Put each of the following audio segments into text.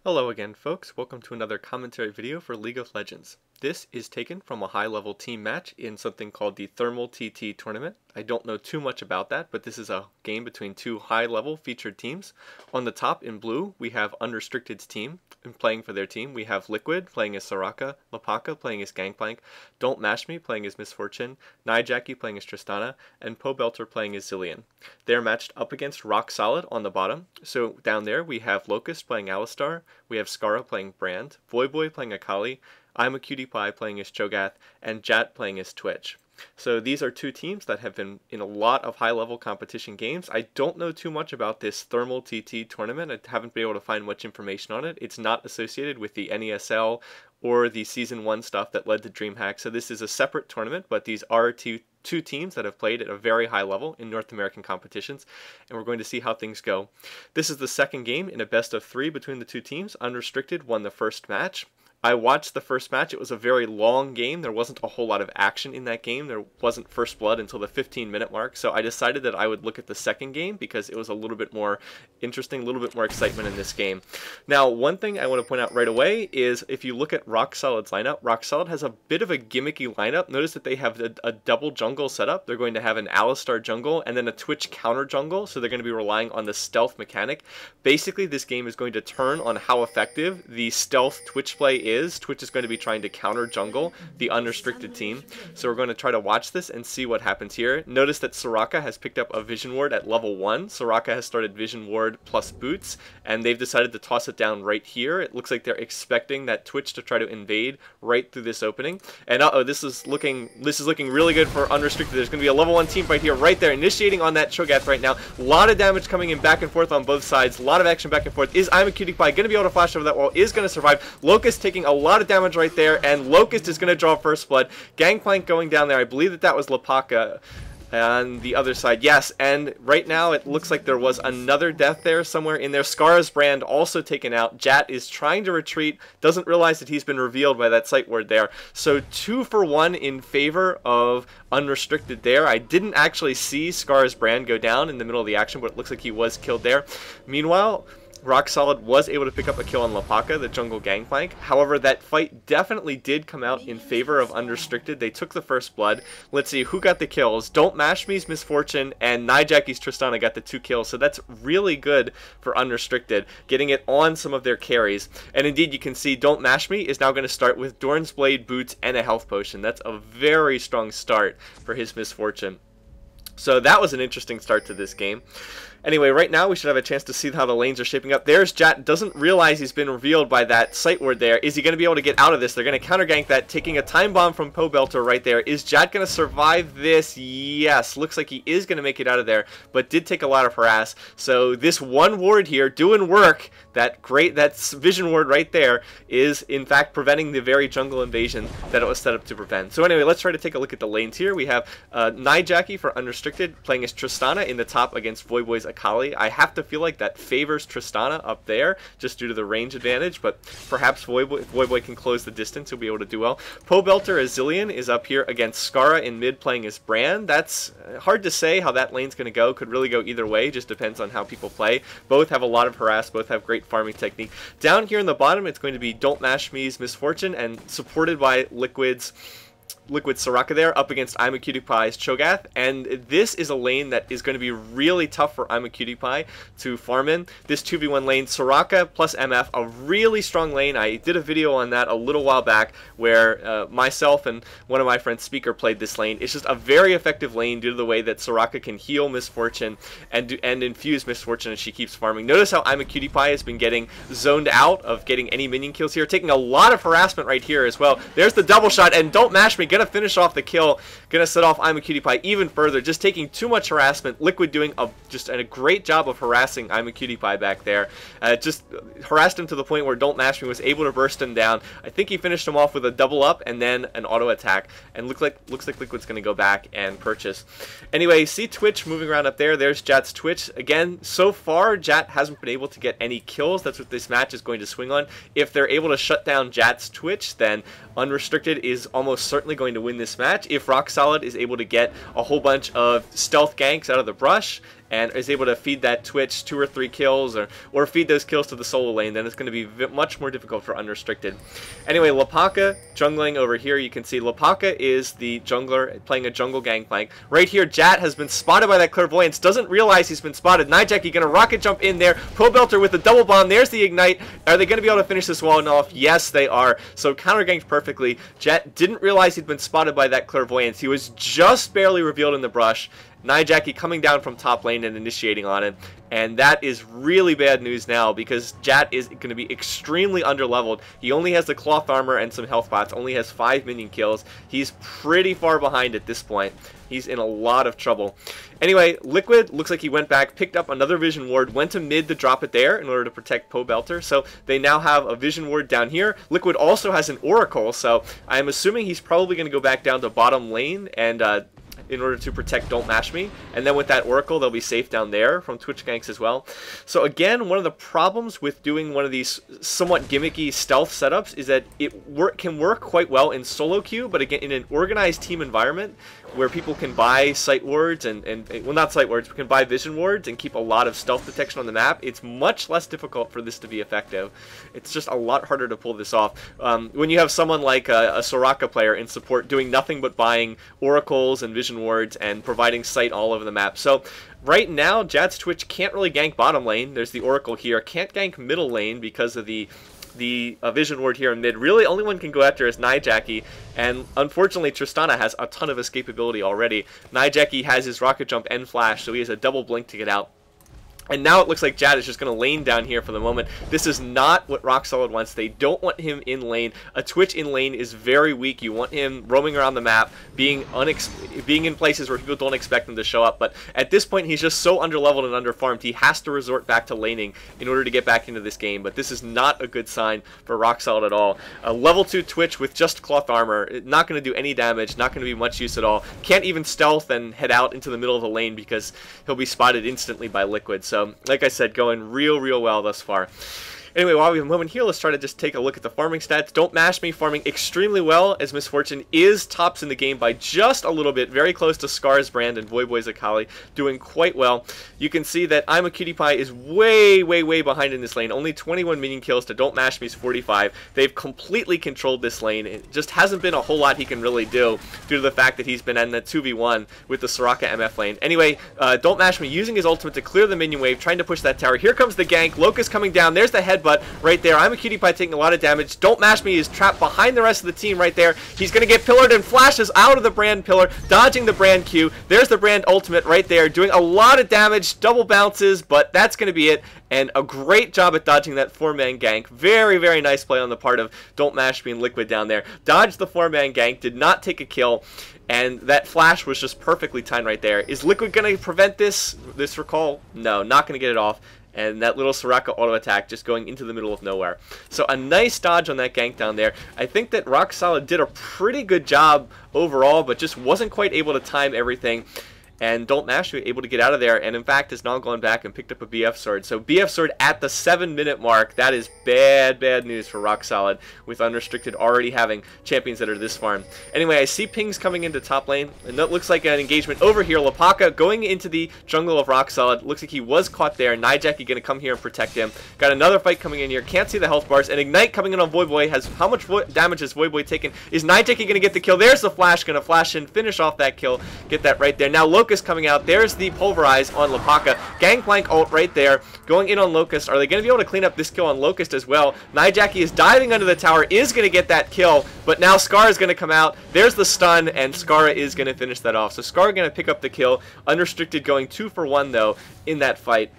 Hello again, folks. Welcome to another commentary video for League of Legends. This is taken from a high-level team match in something called the Thermal TT tournament. I don't know too much about that, but this is a game between two high-level featured teams. On the top in blue, we have unRestricted's team, and playing for their team. We have Liquid playing as Soraka, Lapaka playing as Gangplank, Don't Mash Me playing as Miss Fortune, Nijaki playing as Tristana, and Pobelter playing as Zilean. They're matched up against Rock Solid on the bottom. So down there we have Locust playing Alistar, we have Skara playing Brand, Voyboy playing Akali, I'm a Cutie Pie playing as Cho'Gath, and Jat playing as Twitch. So these are two teams that have been in a lot of high-level competition games. I don't know too much about this Thermal TT tournament. I haven't been able to find much information on it. It's not associated with the NESL or the Season 1 stuff that led to DreamHack. So this is a separate tournament, but these are two teams that have played at a very high level in North American competitions, and we're going to see how things go. This is the second game in a best-of-3 between the two teams. unRestricted won the first match. I watched the first match. It was a very long game. There wasn't a whole lot of action in that game. There wasn't first blood until the 15-minute mark. So I decided that I would look at the second game because it was a little bit more interesting, a little bit more excitement in this game. Now, one thing I want to point out right away is if you look at Rock Solid's lineup, Rock Solid has a bit of a gimmicky lineup. Notice that they have a double jungle setup. They're going to have an Alistar jungle and then a Twitch counter jungle. So they're going to be relying on the stealth mechanic. Basically, this game is going to turn on how effective the stealth Twitch play is. Twitch is going to be trying to counter jungle the unRestricted team. So we're going to try to watch this and see what happens here. Notice that Soraka has picked up a Vision Ward at level 1. Soraka has started Vision Ward plus boots, and they've decided to toss it down right here. It looks like they're expecting that Twitch to try to invade right through this opening. And this is looking really good for unRestricted. There's going to be a level 1 team fight here, right there, initiating on that Cho'Gath right now. A lot of damage coming in back and forth on both sides. A lot of action back and forth. Is I'm a Cutie Pie going to be able to flash over that wall? Is going to survive. Locust taking a lot of damage right there, and Locust is going to draw first blood. Gangplank going down there. I believe that was Lapaka on the other side. Yes, and right now it looks like there was another death there somewhere in there. Skara's Brand also taken out. Jat is trying to retreat, doesn't realize that he's been revealed by that sight word there. So 2 for 1 in favor of unRestricted there. I didn't actually see Skara's Brand go down in the middle of the action, but it looks like he was killed there. Meanwhile, Rock Solid was able to pick up a kill on Lapaka, the jungle Gangplank. However, that fight definitely did come out in favor of unRestricted. They took the first blood. Let's see who got the kills. Don't Mash Me's Miss Fortune and Nijaki's Tristana got the 2 kills. So that's really good for unRestricted, getting it on some of their carries. And indeed, you can see Don't Mash Me is now going to start with Dorn's Blade, boots, and a health potion. That's a very strong start for his Miss Fortune. So that was an interesting start to this game. Anyway, right now we should have a chance to see how the lanes are shaping up. There's Jat, doesn't realize he's been revealed by that sight word there. Is he going to be able to get out of this? They're going to counter gank that, taking a time bomb from Pobelter right there. Is Jat going to survive this? Yes, looks like he is going to make it out of there, but did take a lot of harass. So this one ward here doing work. That Vision Ward right there is in fact preventing the very jungle invasion that it was set up to prevent. So anyway, let's try to take a look at the lanes here. We have Nijaki for unRestricted playing as Tristana in the top against Voyboy's Akali. I have to feel like that favors Tristana up there just due to the range advantage, but perhaps Voyboy can close the distance. He'll be able to do well. Pobelter as Zilean is up here against Skara in mid playing as Brand. That's hard to say how that lane's going to go. Could really go either way. Just depends on how people play. Both have a lot of harass. Both have great farming technique. Down here in the bottom, it's going to be Don't Mash Me's Miss Fortune, and supported by Liquid Soraka there up against I'm a Cutie Pie's Cho'Gath, and this is a lane that is going to be really tough for I'm a Cutie Pie to farm in. This 2v1 lane, Soraka plus MF, a really strong lane. I did a video on that a little while back where myself and one of my friends, Speaker, played this lane. It's just a very effective lane due to the way that Soraka can heal Miss Fortune and infuse Miss Fortune as she keeps farming. Notice how I'm a Cutie Pie has been getting zoned out of getting any minion kills here, taking a lot of harassment right here as well. There's the double shot, and Don't Mash Me gonna finish off the kill, gonna set off I'm a Cutie Pie even further, just taking too much harassment. Liquid doing just a great job of harassing I'm a Cutie Pie back there. Just harassed him to the point where Don't Mash Me was able to burst him down. I think he finished him off with a double up and then an auto attack, and looks like Liquid's gonna go back and purchase. Anyway, see Twitch moving around up there. There's Jat's Twitch. Again, so far Jat hasn't been able to get any kills. That's what this match is going to swing on. If they're able to shut down Jat's Twitch, then unRestricted is almost certainly going to win this match. If Rock Solid is able to get a whole bunch of stealth ganks out of the brush, and is able to feed that Twitch 2 or 3 kills, or feed those kills to the Sullla lane, then it's going to be much more difficult for unrestricted. Anyway, Lapaka jungling over here. You can see Lapaka is the jungler playing a jungle gangplank. Right here, Jat has been spotted by that clairvoyance, doesn't realize he's been spotted. Nijaki going to rocket jump in there. Pobelter with the double bomb. There's the ignite. Are they going to be able to finish this wall off? Yes, they are. So counter ganked perfectly. Jet didn't realize he'd been spotted by that clairvoyance. He was just barely revealed in the brush. Nijaki coming down from top lane and initiating on it. And that is really bad news now, because Jat is going to be extremely underleveled. He only has the cloth armor and some health pots, only has 5 minion kills. He's pretty far behind at this point. He's in a lot of trouble. Anyway, Liquid looks like he went back, picked up another vision ward, went to mid to drop it there in order to protect Pobelter. So they now have a vision ward down here. Liquid also has an oracle, so I'm assuming he's probably going to go back down to bottom lane and in order to protect Don't Mash Me, and then with that Oracle they'll be safe down there from Twitch ganks as well. So again, one of the problems with doing one of these somewhat gimmicky stealth setups is that it can work quite well in solo queue, but again in an organized team environment where people can buy sight wards and well, not sight wards, but can buy vision wards and keep a lot of stealth detection on the map, it's much less difficult for this to be effective. It's just a lot harder to pull this off. When you have someone like a Soraka player in support doing nothing but buying oracles and vision wards and providing sight all over the map. So right now, Jat's Twitch can't really gank bottom lane. There's the oracle here. Can't gank middle lane because of the vision ward here in mid. Really, only one can go after is Nijaki, and unfortunately Tristana has a ton of escapability already. Nijaki has his rocket jump and flash, so he has a double blink to get out. And now it looks like Jad is just going to lane down here for the moment. This is not what Rock Solid wants. They don't want him in lane. A Twitch in lane is very weak. You want him roaming around the map, being in places where people don't expect him to show up. But at this point, he's just so underleveled and underfarmed, he has to resort back to laning in order to get back into this game. But this is not a good sign for Rock Solid at all. A level 2 Twitch with just cloth armor, not going to do any damage, not going to be much use at all. Can't even stealth and head out into the middle of the lane because he'll be spotted instantly by Liquid. So like I said, going real well thus far. Anyway, while we have a moment here, let's try to just take a look at the farming stats. Don't Mash Me farming extremely well, as Misfortune is tops in the game by just a little bit, very close to Scar's Brand and Voyboy Zakali, doing quite well. You can see that I'm a Cutie Pie is way behind in this lane. Only 21 minion kills to Don't Mash Me's 45. They've completely controlled this lane. It just hasn't been a whole lot he can really do due to the fact that he's been in that 2v1 with the Soraka MF lane. Anyway, Don't Mash Me using his ultimate to clear the minion wave, trying to push that tower. Here comes the gank. Locust coming down. There's the headbutt right there. I'm a Cutie Pie taking a lot of damage. Don't Mash Me is trapped behind the rest of the team right there. He's going to get pillared and flashes out of the Brand pillar, dodging the Brand Q. There's the Brand ultimate right there, doing a lot of damage, double bounces, but that's going to be it. And a great job at dodging that 4-man gank. Very nice play on the part of Don't Mash Me and Liquid down there. Dodged the 4-man gank, did not take a kill, and that flash was just perfectly timed right there. Is Liquid going to prevent this recall? No, not going to get it off. And that little Soraka auto attack just going into the middle of nowhere. So a nice dodge on that gank down there. I think that Rock Solid did a pretty good job overall, but just wasn't quite able to time everything. And Don't Mash Me able to get out of there, and in fact has now gone back and picked up a BF sword. So BF sword at the 7-minute mark. That is bad news for Rock Solid, with unrestricted already having champions that are this farm. Anyway, I see pings coming into top lane, and that looks like an engagement over here. Lapaka going into the jungle of Rock Solid. Looks like he was caught there. Nijaki going to come here and protect him. Got another fight coming in here. Can't see the health bars. And Ignite coming in on Voyboy. Has how much damage has Voyboy taken? Is Nijaki going to get the kill? There's the flash. Going to flash in, finish off that kill. Get that right there. Now Locust coming out. There's the Pulverize on Lapaka. Gangplank ult right there. Going in on Locust. Are they going to be able to clean up this kill on Locust as well? Nijaki is diving under the tower. Is going to get that kill. But now Scar is going to come out. There's the stun. And Scar is going to finish that off. So Scar going to pick up the kill. Unrestricted going 2 for 1 though in that fight.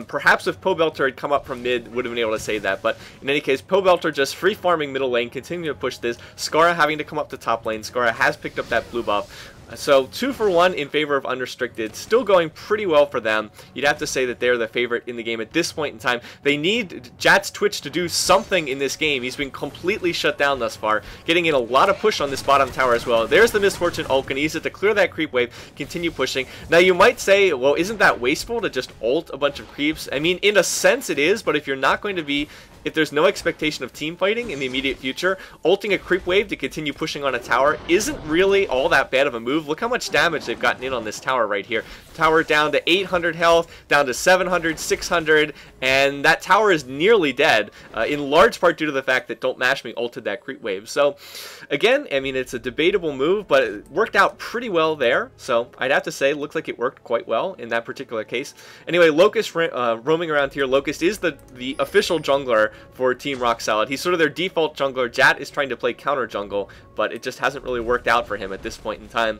Perhaps if Pobelter had come up from mid, would have been able to save that. But in any case, Pobelter just free farming middle lane, continuing to push this. Scarra having to come up to top lane. Scarra has picked up that blue buff. So 2 for 1 in favor of unrestricted. Still going pretty well for them. You'd have to say that they're the favorite in the game at this point in time. They need Jat's Twitch to do something in this game. He's been completely shut down thus far. Getting in a lot of push on this bottom tower as well. There's the Misfortune ult. Can use it to clear that creep wave. Continue pushing. Now you might say, well, isn't that wasteful to just ult a bunch of creeps? I mean, in a sense it is, but if you're not going to be... If there's no expectation of team fighting in the immediate future, ulting a creep wave to continue pushing on a tower isn't really all that bad of a move. move. Look how much damage they've gotten in on this tower right here. Tower down to 800 health, down to 700, 600, and that tower is nearly dead, in large part due to the fact that Don't Mash Me ulted that creep wave. So, again, I mean, it's a debatable move, but it worked out pretty well there. So, I'd have to say, it looks like it worked quite well in that particular case. Anyway, Locust roaming around here. Locust is the official jungler for Team Rock Solid. He's sort of their default jungler. Jat is trying to play counter jungle, but it just hasn't really worked out for him at this point in time.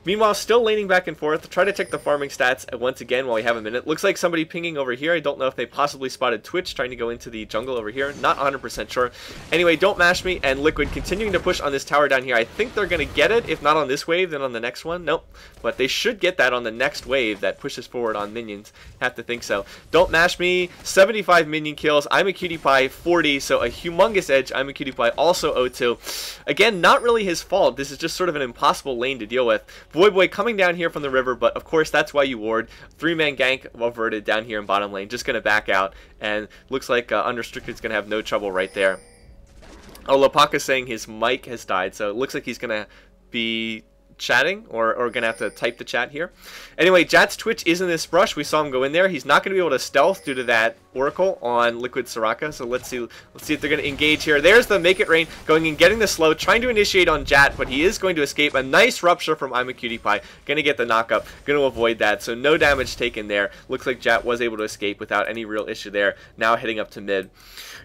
Meanwhile, still laning back and forth. Try to check the farming stats once again while we have a minute. Looks like somebody pinging over here. I don't know if they possibly spotted Twitch trying to go into the jungle over here. Not 100% sure. Anyway, Don't Mash Me and Liquid continuing to push on this tower down here. I think they're going to get it. If not on this wave, then on the next one. Nope. But they should get that on the next wave that pushes forward on minions. Have to think so. Don't Mash Me, 75 minion kills. I'm a Cutie Pie, 40. So a humongous edge. I'm a Cutie Pie, also 0-2. Again, not really his fault. This is just sort of an impossible lane to deal with. Voyboy coming down here from the river, but of course that's why you ward. 3-man gank averted down here in bottom lane. Just going to back out, and looks like Unrestricted's going to have no trouble right there. Oh, Lopaka's saying his mic has died, so it looks like he's going to be chatting or going to have to type the chat here. Anyway, Jat's Twitch is in this brush. We saw him go in there. He's not going to be able to stealth due to that Oracle on Liquid Soraka. So let's see if they're going to engage here. There's the Make It Rain going and getting the slow, trying to initiate on Jat, but he is going to escape. A nice rupture from I'm a Cutie Pie. Going to get the knockup. Going to avoid that. So no damage taken there. Looks like Jat was able to escape without any real issue there. Now heading up to mid.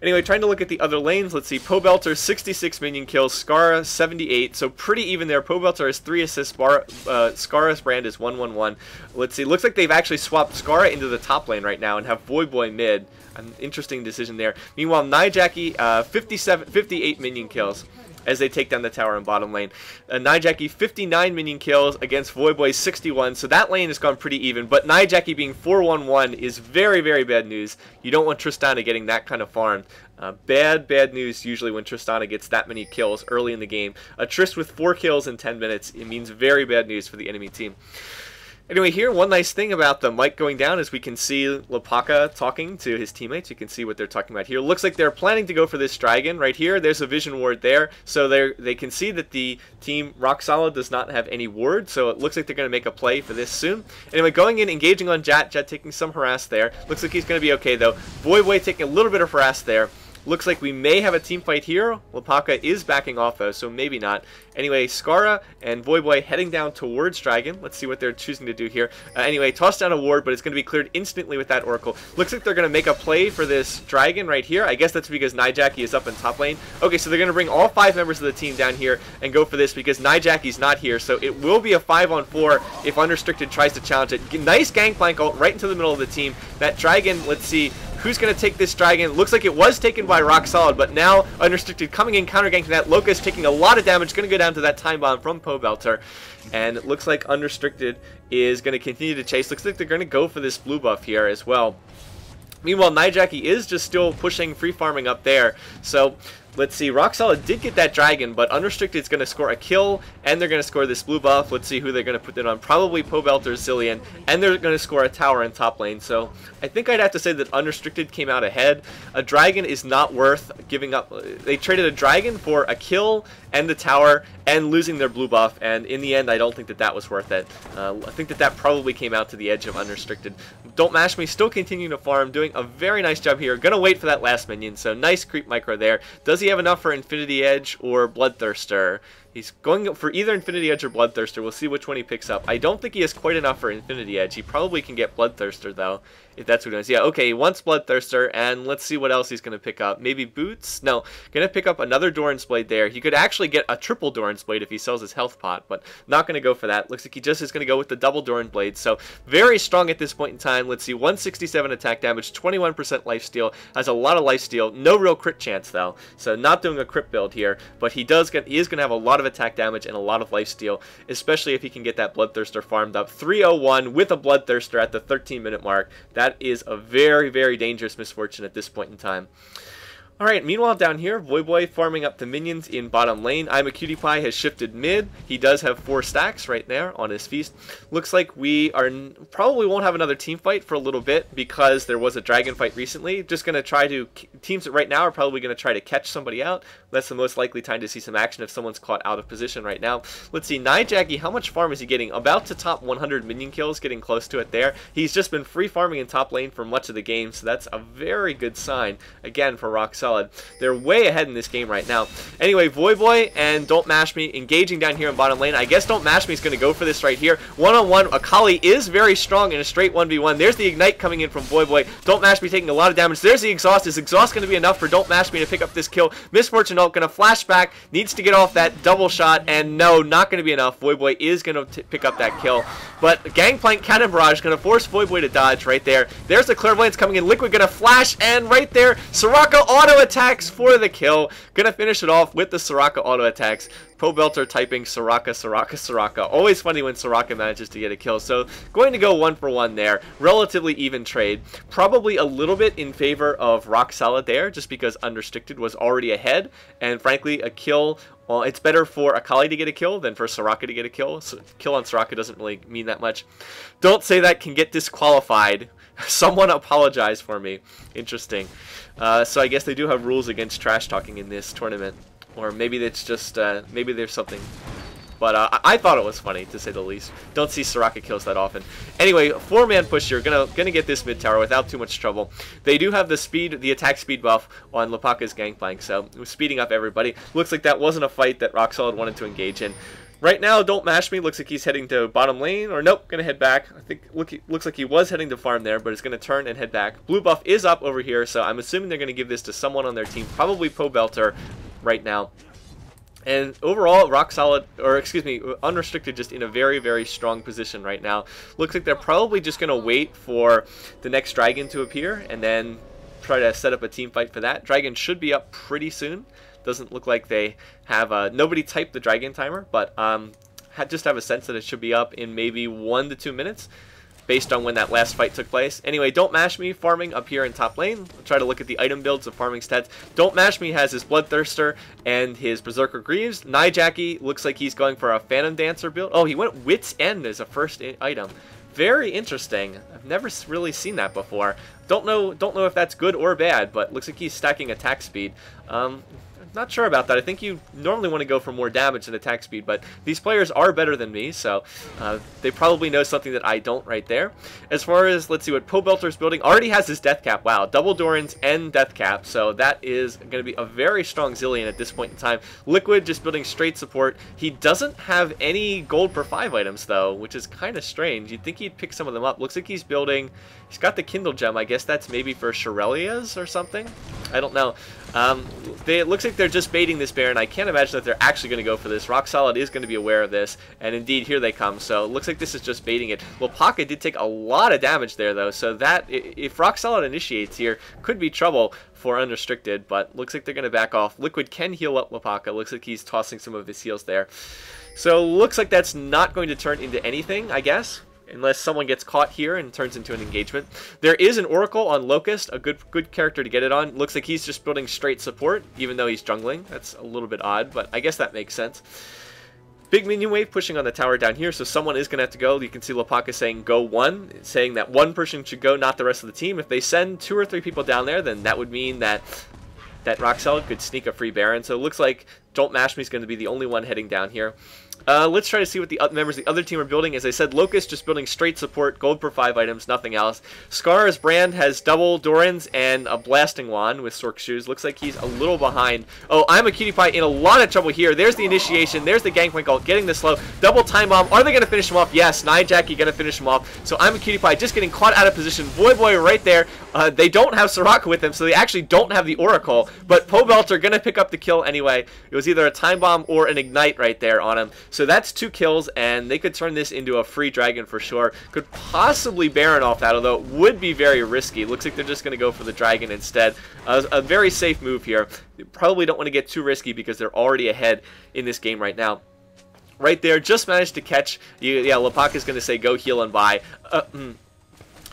Anyway, trying to look at the other lanes. Let's see. Pobelter, 66 minion kills. Skara, 78. So pretty even there. Pobelter has 3 assists. Skara's brand is 1-1-1. Let's see. Looks like they've actually swapped Skara into the top lane right now and have Voyboy mid. An interesting decision there. Meanwhile, Nijaki, 58 minion kills as they take down the tower in bottom lane. Nijaki, 59 minion kills against Voyboy, 61. So that lane has gone pretty even. But Nijaki being 4-1-1 is very, very bad news. You don't want Tristana getting that kind of farm. Bad news usually when Tristana gets that many kills early in the game. A Trist with 4 kills in 10 minutes, it means very bad news for the enemy team. Anyway, here, one nice thing about the mic going down is we can see Lopaka talking to his teammates. You can see what they're talking about here. Looks like they're planning to go for this dragon right here. There's a vision ward there. So they can see that the team Rock Solid does not have any ward. So it looks like they're going to make a play for this soon. Anyway, going in, engaging on Jat. Jat taking some harass there. Looks like he's going to be okay, though. Voyboy taking a little bit of harass there. Looks like we may have a team fight here. Lopaka is backing off, though, so maybe not. Anyway, Skara and Voyboy heading down towards Dragon. Let's see what they're choosing to do here. Anyway, toss down a ward, but it's going to be cleared instantly with that Oracle. Looks like they're going to make a play for this Dragon right here. I guess that's because Nijaki is up in top lane. Okay, so they're going to bring all 5 members of the team down here and go for this because Nijaki's not here. So it will be a 5-on-4 if Unrestricted tries to challenge it. Nice gangplank ult right into the middle of the team. That Dragon, let's see. Who's going to take this Dragon? Looks like it was taken by Rock Solid, but now Unrestricted coming in, counter-ganking that. Locust taking a lot of damage, going to go down to that time bomb from Pobelter. And it looks like Unrestricted is going to continue to chase. Looks like they're going to go for this blue buff here as well. Meanwhile, Nijaki is just still pushing free farming up there. So let's see, Rock Solid did get that Dragon, but Unrestricted is going to score a kill, and they're going to score this blue buff. Let's see who they're going to put it on. Probably Pobelter, Zillion, and they're going to score a tower in top lane. So I think I'd have to say that Unrestricted came out ahead. A Dragon is not worth giving up. They traded a Dragon for a kill and the tower and losing their blue buff, and in the end, I don't think that that was worth it. I think that that probably came out to the edge of Unrestricted. Don't Mash Me still continuing to farm, doing a very nice job here. Gonna wait for that last minion, so nice creep micro there. Does he have enough for Infinity Edge or Bloodthirster? He's going for either Infinity Edge or Bloodthirster. We'll see which one he picks up. I don't think he has quite enough for Infinity Edge. He probably can get Bloodthirster, though, if that's what he wants. Yeah, okay, he wants Bloodthirster, and let's see what else he's going to pick up. Maybe Boots? No, going to pick up another Doran's Blade there. He could actually get a triple Doran's Blade if he sells his health pot, but not going to go for that. Looks like he just is going to go with the double Doran Blade, so very strong at this point in time. Let's see, 167 attack damage, 21% lifesteal. Has a lot of lifesteal. No real crit chance, though, so not doing a crit build here, but he is going to have a lot of attack damage and a lot of lifesteal, especially if he can get that Bloodthirster farmed up. 301 with a Bloodthirster at the 13-minute mark. That is a very, very dangerous misfortune at this point in time. Alright, meanwhile down here, Voyboy farming up the minions in bottom lane. I'm a Cutie Pie has shifted mid. He does have 4 stacks right there on his feast. Looks like we are probably won't have another team fight for a little bit because there was a dragon fight recently. Just going to try to, teams right now are probably going to try to catch somebody out. That's the most likely time to see some action if someone's caught out of position right now. Let's see, Nijaggy, how much farm is he getting? About to top 100 minion kills, getting close to it there. He's just been free farming in top lane for much of the game, so that's a very good sign, again, for Rock Solid. They're way ahead in this game right now. Anyway, Voyboy and Don't Mash Me engaging down here in bottom lane. I guess Don't Mash Me is going to go for this right here. One-on-one, Akali is very strong in a straight 1v1. There's the Ignite coming in from Voyboy. Don't Mash Me taking a lot of damage. There's the Exhaust. Is Exhaust going to be enough for Don't Mash Me to pick up this kill? Misfortune Ult going to flash back, needs to get off that double shot, and no, not going to be enough. Voyboy is going to pick up that kill, but Gangplank Cannon Barrage going to force Voyboy to dodge right there. There's the Clairvoyance coming in. Liquid going to flash, and right there, Soraka auto attacks for the kill. Gonna finish it off with the Soraka auto attacks. Pobelter typing Soraka, Soraka, Soraka. Always funny when Soraka manages to get a kill. So going to go 1-for-1 there. Relatively even trade. Probably a little bit in favor of Rock Solid there, just because unrestricted was already ahead. And frankly, a kill, well, it's better for Akali to get a kill than for Soraka to get a kill. So kill on Soraka doesn't really mean that much. Don't say that can get disqualified. Someone apologize for me. Interesting. So I guess they do have rules against trash talking in this tournament. Or maybe it's just, maybe there's something. But I thought it was funny, to say the least. Don't see Soraka kills that often. Anyway, 4-man push here. Gonna get this mid tower without too much trouble. They do have the attack speed buff on Lepaka's Gangplank, so speeding up everybody. Looks like that wasn't a fight that Rock Solid wanted to engage in. Right now, Don't Mash Me looks like he's heading to bottom lane, or nope, gonna head back. I think looks like he was heading to farm there, but he's gonna turn and head back. Blue buff is up over here, so I'm assuming they're gonna give this to someone on their team, probably Pobelter right now. And overall, Rock Solid, or excuse me, Unrestricted just in a very, very strong position right now. Looks like they're probably just gonna wait for the next dragon to appear, and then try to set up a team fight for that. Dragon should be up pretty soon. Doesn't look like they have nobody typed the dragon timer, but just have a sense that it should be up in maybe 1 to 2 minutes based on when that last fight took place. Anyway, Don't Mash Me farming up here in top lane. I'll try to look at the item builds of farming stats. Don't Mash Me has his Bloodthirster and his Berserker Greaves. Nijaggy looks like he's going for a Phantom Dancer build. Oh, he went Wit's End as a first item. Very interesting. I've never really seen that before. Don't know if that's good or bad, but looks like he's stacking attack speed. Not sure about that. I think you normally want to go for more damage than attack speed, but these players are better than me, so they probably know something that I don't right there. As far as, let's see what Pobelter's building, already has his Death Cap. Wow, double Dorans and Death Cap, so that is going to be a very strong Zillion at this point in time. Liquid just building straight support. He doesn't have any gold per 5 items, though, which is kind of strange. You'd think he'd pick some of them up. Looks like he's building, he's got the Kindle Gem. I guess that's maybe for Shirelia's or something? I don't know. It looks like they're just baiting this Baron. I can't imagine that they're actually going to go for this. Rock Solid is going to be aware of this, and indeed, here they come. So it looks like this is just baiting it. Lepaka did take a lot of damage there, though, so that, if Rock Solid initiates here, could be trouble for Unrestricted, but looks like they're going to back off. Liquid can heal up Lepaka. Looks like he's tossing some of his heals there. So looks like that's not going to turn into anything, I guess, unless someone gets caught here and turns into an engagement. There is an Oracle on Locust, a good character to get it on. Looks like he's just building straight support, even though he's jungling. That's a little bit odd, but I guess that makes sense. Big minion wave pushing on the tower down here, so someone is going to have to go. You can see Lepaka saying go 1, saying that one person should go, not the rest of the team. If they send 2 or 3 people down there, then that would mean that Rock Solid could sneak a free Baron. So it looks like Don't Mash Me is going to be the only one heading down here. Let's try to see what the members of the other team are building. As I said, Locust just building straight support, gold per 5 items, nothing else. Scar's brand has double Dorans and a Blasting Wand with Sork Shoes. Looks like he's a little behind. Oh, I'm a Cutie Pie in a lot of trouble here. There's the initiation. There's the Gangplank ult, getting the slow. Double Time Bomb. Are they going to finish him off? Yes, Nijaggy going to finish him off. So I'm a Cutie Pie just getting caught out of position. Voyboy right there. They don't have Soraka with them, so they actually don't have the Oracle. But Pobelter going to pick up the kill anyway. It was either a Time Bomb or an Ignite right there on him. So that's 2 kills, and they could turn this into a free dragon for sure. Could possibly Baron off that, although it would be very risky. Looks like they're just going to go for the dragon instead. A very safe move here. You probably don't want to get too risky because they're already ahead in this game right now. Right there, just managed to catch. Yeah, Lepaka's going to say go heal and buy.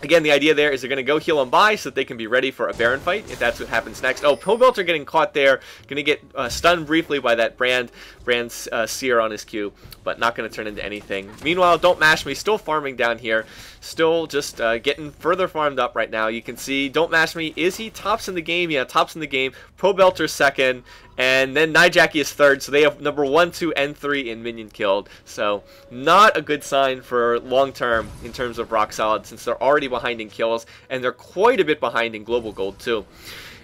Again, the idea there is they're going to go heal on by so that they can be ready for a Baron fight if that's what happens next. Oh, Pobelter getting caught there. Going to get stunned briefly by that Brand's Seer on his Q, but not going to turn into anything. Meanwhile, Don't Mash Me still farming down here. Still just getting further farmed up right now. You can see Don't Mash Me. Is he tops in the game? Yeah, tops in the game. Pobelter second. And then Nijaki is third, so they have number 1, 2, and 3 in minion killed. So not a good sign for long term in terms of Rock Solid, since they're already behind in kills, and they're quite a bit behind in global gold too.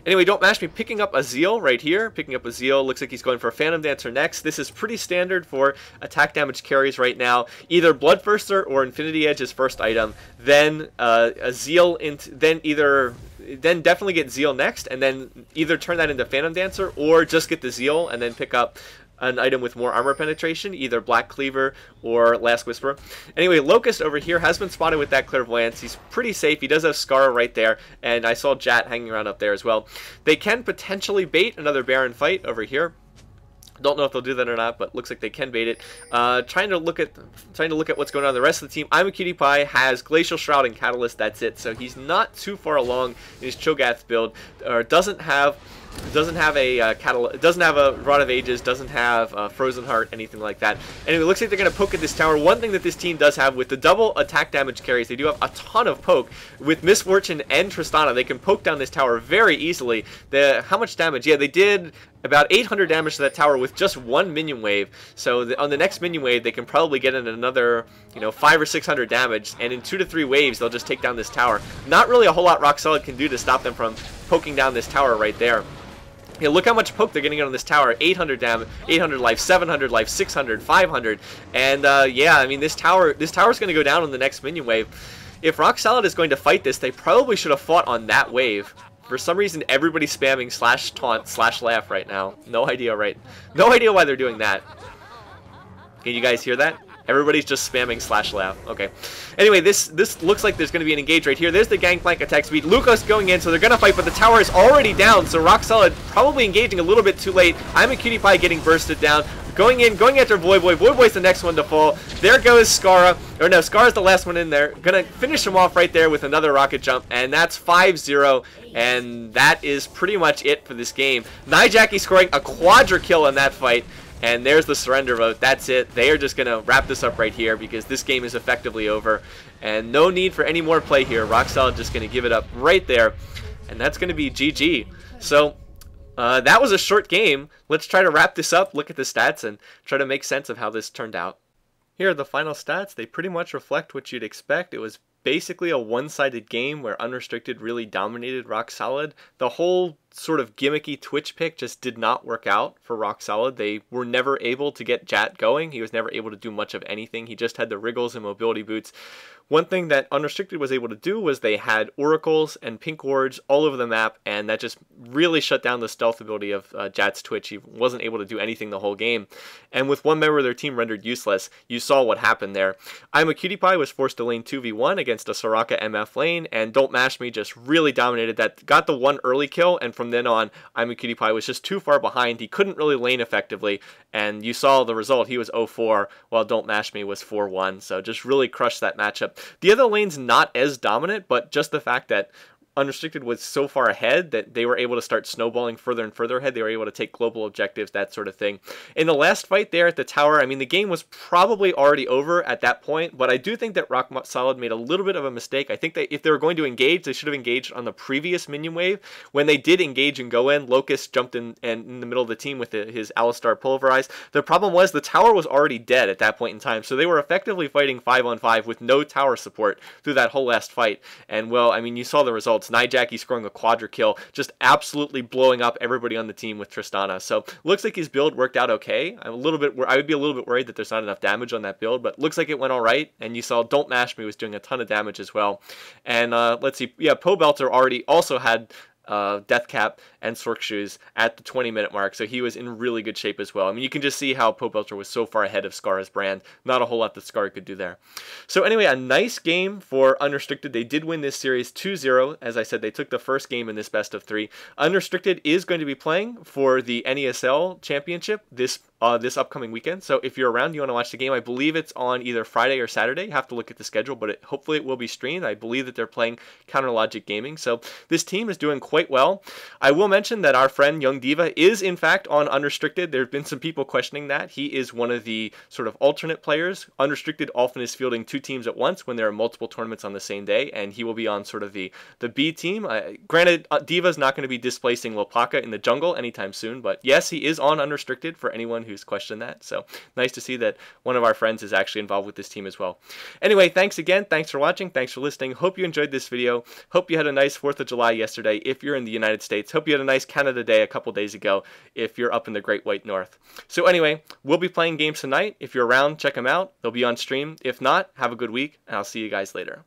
Anyway, Don't Mash Me picking up a Zeal right here. Picking up a Zeal. Looks like he's going for a Phantom Dancer next. This is pretty standard for attack damage carries right now. Either Bloodthirster or Infinity Edge is first item. Then a Zeal, then definitely get Zeal next, and then either turn that into Phantom Dancer or just get the Zeal and then pick up an item with more armor penetration, either Black Cleaver or Last Whisper. Anyway, Locust over here has been spotted with that Clairvoyance. He's pretty safe. He does have Scar right there, and I saw Jat hanging around up there as well. They can potentially bait another Baron fight over here. Don't know if they'll do that or not, but looks like they can bait it. Trying to look at what's going on in the rest of the team. I'm a Cutie Pie has Glacial Shroud and Catalyst. That's it. So he's not too far along in his Cho'Gath build, or doesn't have a Rod of Ages, doesn't have Frozen Heart, anything like that. Anyway, it looks like they're going to poke at this tower. One thing that this team does have with the double attack damage carries, they do have a ton of poke. With Misfortune and Tristana, they can poke down this tower very easily. How much damage? Yeah, they did about 800 damage to that tower with just one minion wave. So on the next minion wave, they can probably get in another, 500 or 600 damage, and in 2 to 3 waves, they'll just take down this tower. Not really a whole lot Rock Solid can do to stop them from poking down this tower right there. Yeah, look how much poke they're getting on this tower. 800 damage, 800 life, 700 life, 600, 500. And yeah, I mean, this tower's going to go down on the next minion wave. If Rock Solid is going to fight this, they probably should have fought on that wave. For some reason, everybody's spamming /taunt /laugh right now. No idea, right? No idea why they're doing that. Can you guys hear that? Everybody's just spamming /laugh. Okay. Anyway, this looks like there's going to be an engage right here. There's the Gangplank attack speed. Lucas going in, so they're going to fight, but the tower is already down, so Rock Solid probably engaging a little bit too late. I'm a Cutie Pie getting bursted down. Going after Void Boy. Void Boy's the next one to fall. There goes Skara. Or no, Skara's the last one in there. Gonna finish him off right there with another rocket jump, and that's 5-0, and that is pretty much it for this game. Nijaki scoring a quadra kill in that fight. And there's the surrender vote. That's it. They are just going to wrap this up right here because this game is effectively over. And no need for any more play here. Rock Solid just going to give it up right there. And that's going to be GG. So that was a short game. Let's try to wrap this up, look at the stats, and try to make sense of how this turned out. Here are the final stats. They pretty much reflect what you'd expect. It was basically a one-sided game where Unrestricted really dominated Rock Solid. The whole sort of gimmicky Twitch pick just did not work out for Rock Solid. They were never able to get Jat going. He was never able to do much of anything. He just had the Wriggles and mobility boots. One thing that Unrestricted was able to do was they had Oracles and Pink Wards all over the map, and that just really shut down the stealth ability of Jat's Twitch. He wasn't able to do anything the whole game. And with one member of their team rendered useless, you saw what happened there. I'm a Cutie Pie was forced to lane 2v1 against a Soraka MF lane, and Don't Mash Me just really dominated that. Got the one early kill, and from then on, I'm a Cutie Pie was just too far behind. He couldn't really lane effectively, and you saw the result. He was 0-4, while Don't Mash Me was 4-1, so just really crushed that matchup. The other lane's not as dominant, but just the fact that Unrestricted was so far ahead that they were able to start snowballing further and further ahead. They were able to take global objectives, that sort of thing. In the last fight there at the tower, I mean, the game was probably already over at that point, but I do think that Rock Solid made a little bit of a mistake. I think that if they were going to engage, they should have engaged on the previous minion wave. When they did engage and go in, Locust jumped in the middle of the team with his Alistar Pulverize. The problem was the tower was already dead at that point in time, so they were effectively fighting 5-on-5 with no tower support through that whole last fight. And, well, I mean, you saw the results. Nijaki scoring a quadra kill, just absolutely blowing up everybody on the team with Tristana. So looks like his build worked out okay. I would be a little bit worried that there's not enough damage on that build, but looks like it went all right. And you saw Don't Mash Me was doing a ton of damage as well. And let's see, yeah, Pobelter also had Death Cap and Sork Shoes at the 20-minute mark, so he was in really good shape as well. I mean, you can just see how Pobelter was so far ahead of Skara's brand. Not a whole lot that Skara could do there. So anyway, a nice game for Unrestricted. They did win this series 2-0. As I said, they took the first game in this best of 3. Unrestricted is going to be playing for the NESL Championship this this upcoming weekend. So if you're around, you want to watch the game, I believe it's on either Friday or Saturday. You have to look at the schedule, but hopefully it will be streamed. I believe that they're playing Counter Logic Gaming. So this team is doing quite well. I will mention that our friend Young Diva is in fact on unrestricted. There have been some people questioning that. He is one of the sort of alternate players. Unrestricted often is fielding 2 teams at once when there are multiple tournaments on the same day, and he will be on sort of the B team. Granted, Diva's not going to be displacing Lopaka in the jungle anytime soon, but yes, he is on unrestricted for anyone who's questioned that. So nice to see that one of our friends is actually involved with this team as well. Anyway, thanks again. Thanks for watching. Thanks for listening. Hope you enjoyed this video. Hope you had a nice 4th of July yesterday if you're in the United States. Hope you had a nice Canada Day a couple days ago if you're up in the Great White North. So anyway, we'll be playing games tonight. If you're around, check them out. They'll be on stream. If not, have a good week, and I'll see you guys later.